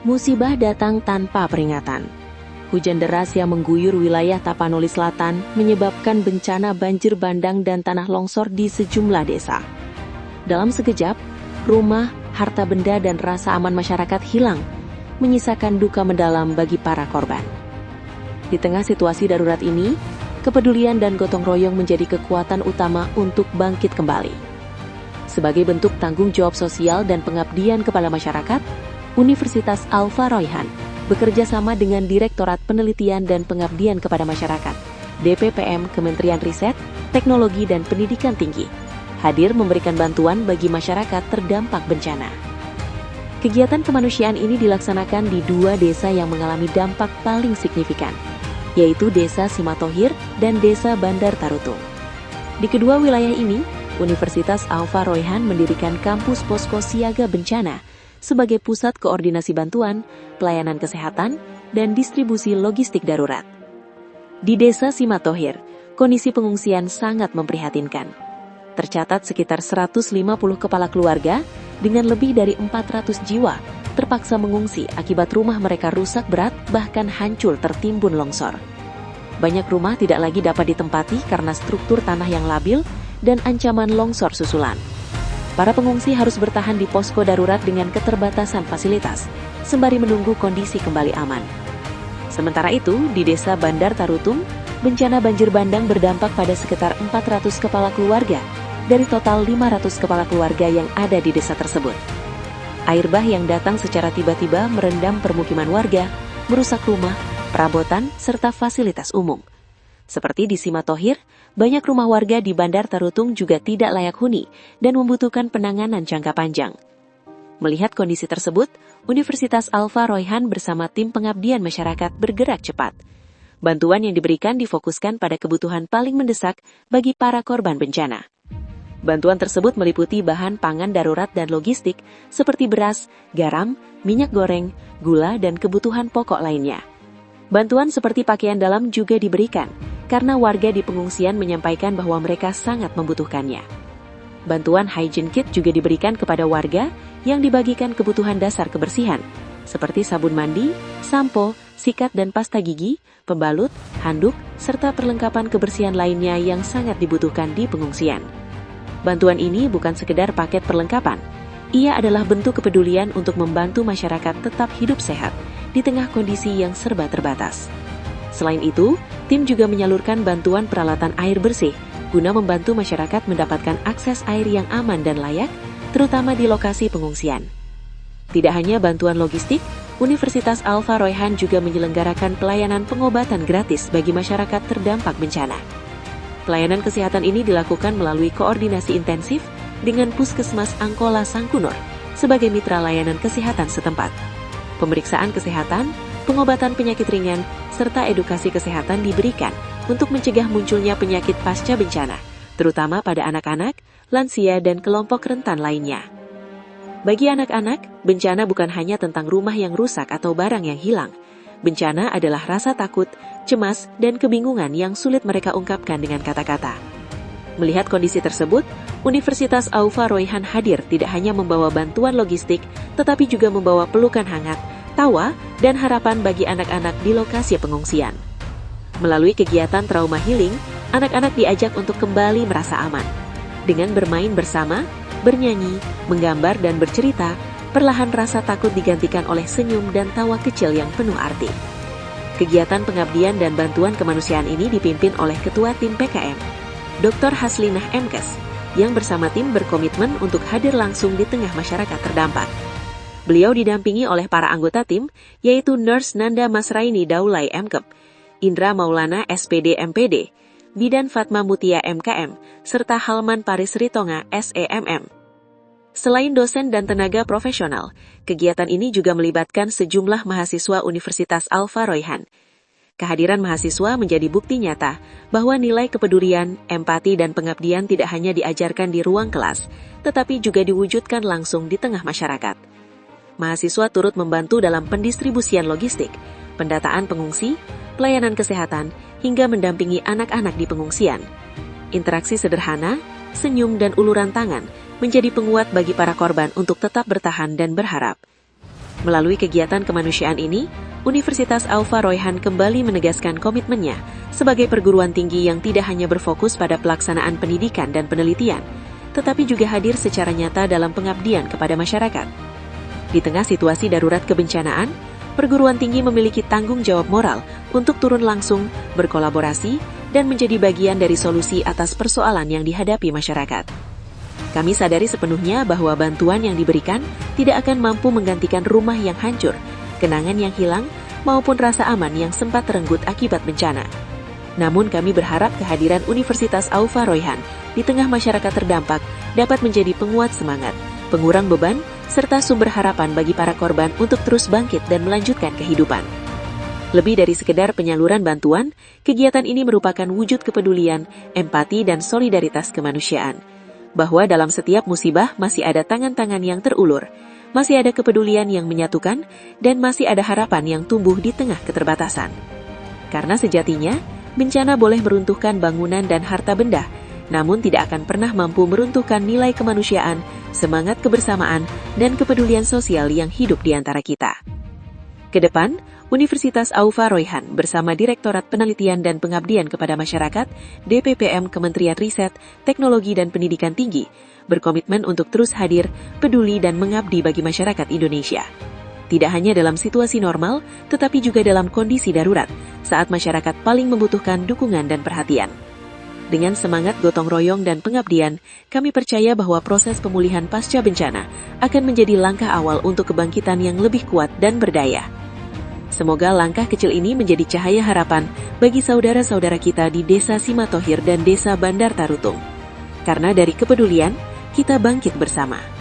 Musibah datang tanpa peringatan. Hujan deras yang mengguyur wilayah Tapanuli Selatan menyebabkan bencana banjir bandang dan tanah longsor di sejumlah desa. Dalam sekejap, rumah, harta benda dan rasa aman masyarakat hilang, menyisakan duka mendalam bagi para korban. Di tengah situasi darurat ini, kepedulian dan gotong royong menjadi kekuatan utama untuk bangkit kembali. Sebagai bentuk tanggung jawab sosial dan pengabdian kepada masyarakat, Universitas Al-Faroihan bekerja sama dengan Direktorat Penelitian dan Pengabdian kepada Masyarakat, DPPM Kementerian Riset, Teknologi dan Pendidikan Tinggi, hadir memberikan bantuan bagi masyarakat terdampak bencana. Kegiatan kemanusiaan ini dilaksanakan di dua desa yang mengalami dampak paling signifikan, yaitu Desa Simatohir dan Desa Bandar Tarutung. Di kedua wilayah ini, Universitas Al-Faroihan mendirikan kampus posko siaga bencana sebagai pusat koordinasi bantuan, pelayanan kesehatan, dan distribusi logistik darurat. Di Desa Simatohir, kondisi pengungsian sangat memprihatinkan. Tercatat sekitar 150 kepala keluarga dengan lebih dari 400 jiwa terpaksa mengungsi akibat rumah mereka rusak berat bahkan hancur tertimbun longsor. Banyak rumah tidak lagi dapat ditempati karena struktur tanah yang labil dan ancaman longsor susulan. Para pengungsi harus bertahan di posko darurat dengan keterbatasan fasilitas, sembari menunggu kondisi kembali aman. Sementara itu, di Desa Bandar Tarutung, bencana banjir bandang berdampak pada sekitar 400 kepala keluarga dari total 500 kepala keluarga yang ada di desa tersebut. Air bah yang datang secara tiba-tiba merendam permukiman warga, merusak rumah, perabotan, serta fasilitas umum. Seperti di Simatohir, banyak rumah warga di Bandar Tarutung juga tidak layak huni dan membutuhkan penanganan jangka panjang. Melihat kondisi tersebut, Universitas Al-Faroihan bersama tim pengabdian masyarakat bergerak cepat. Bantuan yang diberikan difokuskan pada kebutuhan paling mendesak bagi para korban bencana. Bantuan tersebut meliputi bahan pangan darurat dan logistik seperti beras, garam, minyak goreng, gula, dan kebutuhan pokok lainnya. Bantuan seperti pakaian dalam juga diberikan, karena warga di pengungsian menyampaikan bahwa mereka sangat membutuhkannya. Bantuan hygiene kit juga diberikan kepada warga yang dibagikan kebutuhan dasar kebersihan, seperti sabun mandi, sampo, sikat dan pasta gigi, pembalut, handuk, serta perlengkapan kebersihan lainnya yang sangat dibutuhkan di pengungsian. Bantuan ini bukan sekedar paket perlengkapan, ia adalah bentuk kepedulian untuk membantu masyarakat tetap hidup sehat di tengah kondisi yang serba terbatas. Selain itu, tim juga menyalurkan bantuan peralatan air bersih guna membantu masyarakat mendapatkan akses air yang aman dan layak, terutama di lokasi pengungsian. Tidak hanya bantuan logistik, Universitas Al-Faroihan juga menyelenggarakan pelayanan pengobatan gratis bagi masyarakat terdampak bencana. Pelayanan kesehatan ini dilakukan melalui koordinasi intensif dengan Puskesmas Angkola Sangkunur sebagai mitra layanan kesehatan setempat. Pemeriksaan kesehatan, pengobatan penyakit ringan, serta edukasi kesehatan diberikan untuk mencegah munculnya penyakit pasca bencana, terutama pada anak-anak, lansia, dan kelompok rentan lainnya. Bagi anak-anak, bencana bukan hanya tentang rumah yang rusak atau barang yang hilang. Bencana adalah rasa takut, cemas, dan kebingungan yang sulit mereka ungkapkan dengan kata-kata. Melihat kondisi tersebut, Universitas Al-Faroihan hadir tidak hanya membawa bantuan logistik, tetapi juga membawa pelukan hangat, tawa, dan harapan bagi anak-anak di lokasi pengungsian. Melalui kegiatan trauma healing, anak-anak diajak untuk kembali merasa aman. Dengan bermain bersama, bernyanyi, menggambar, dan bercerita, perlahan rasa takut digantikan oleh senyum dan tawa kecil yang penuh arti. Kegiatan pengabdian dan bantuan kemanusiaan ini dipimpin oleh Ketua Tim PKM, Dr. Haslinah Mkes, yang bersama tim berkomitmen untuk hadir langsung di tengah masyarakat terdampak. Beliau didampingi oleh para anggota tim, yaitu Nurse Nanda Masraini Daulay MKep, Indra Maulana SPD MPD, Bidan Fatma Mutia MKM, serta Halman Paris Ritonga SEMM. Selain dosen dan tenaga profesional, kegiatan ini juga melibatkan sejumlah mahasiswa Universitas Al-Faroihan. Kehadiran mahasiswa menjadi bukti nyata bahwa nilai kepedulian, empati, dan pengabdian tidak hanya diajarkan di ruang kelas, tetapi juga diwujudkan langsung di tengah masyarakat. Mahasiswa turut membantu dalam pendistribusian logistik, pendataan pengungsi, pelayanan kesehatan, hingga mendampingi anak-anak di pengungsian. Interaksi sederhana, senyum, dan uluran tangan menjadi penguat bagi para korban untuk tetap bertahan dan berharap. Melalui kegiatan kemanusiaan ini, Universitas Aufa Royhan kembali menegaskan komitmennya sebagai perguruan tinggi yang tidak hanya berfokus pada pelaksanaan pendidikan dan penelitian, tetapi juga hadir secara nyata dalam pengabdian kepada masyarakat. Di tengah situasi darurat kebencanaan, perguruan tinggi memiliki tanggung jawab moral untuk turun langsung, berkolaborasi, dan menjadi bagian dari solusi atas persoalan yang dihadapi masyarakat. Kami sadari sepenuhnya bahwa bantuan yang diberikan tidak akan mampu menggantikan rumah yang hancur, kenangan yang hilang, maupun rasa aman yang sempat terenggut akibat bencana. Namun kami berharap kehadiran Universitas Aufa Royhan di tengah masyarakat terdampak dapat menjadi penguat semangat, pengurang beban, serta sumber harapan bagi para korban untuk terus bangkit dan melanjutkan kehidupan. Lebih dari sekedar penyaluran bantuan, kegiatan ini merupakan wujud kepedulian, empati, dan solidaritas kemanusiaan. Bahwa dalam setiap musibah masih ada tangan-tangan yang terulur, masih ada kepedulian yang menyatukan, dan masih ada harapan yang tumbuh di tengah keterbatasan. Karena sejatinya, bencana boleh meruntuhkan bangunan dan harta benda, namun tidak akan pernah mampu meruntuhkan nilai kemanusiaan, semangat kebersamaan, dan kepedulian sosial yang hidup di antara kita. Kedepan, Universitas Aufa Royhan bersama Direktorat Penelitian dan Pengabdian kepada Masyarakat, DPPM Kementerian Riset, Teknologi dan Pendidikan Tinggi, berkomitmen untuk terus hadir, peduli dan mengabdi bagi masyarakat Indonesia. Tidak hanya dalam situasi normal, tetapi juga dalam kondisi darurat, saat masyarakat paling membutuhkan dukungan dan perhatian. Dengan semangat gotong royong dan pengabdian, kami percaya bahwa proses pemulihan pasca bencana akan menjadi langkah awal untuk kebangkitan yang lebih kuat dan berdaya. Semoga langkah kecil ini menjadi cahaya harapan bagi saudara-saudara kita di Desa Simatohir dan Desa Bandar Tarutung. Karena dari kepedulian, kita bangkit bersama.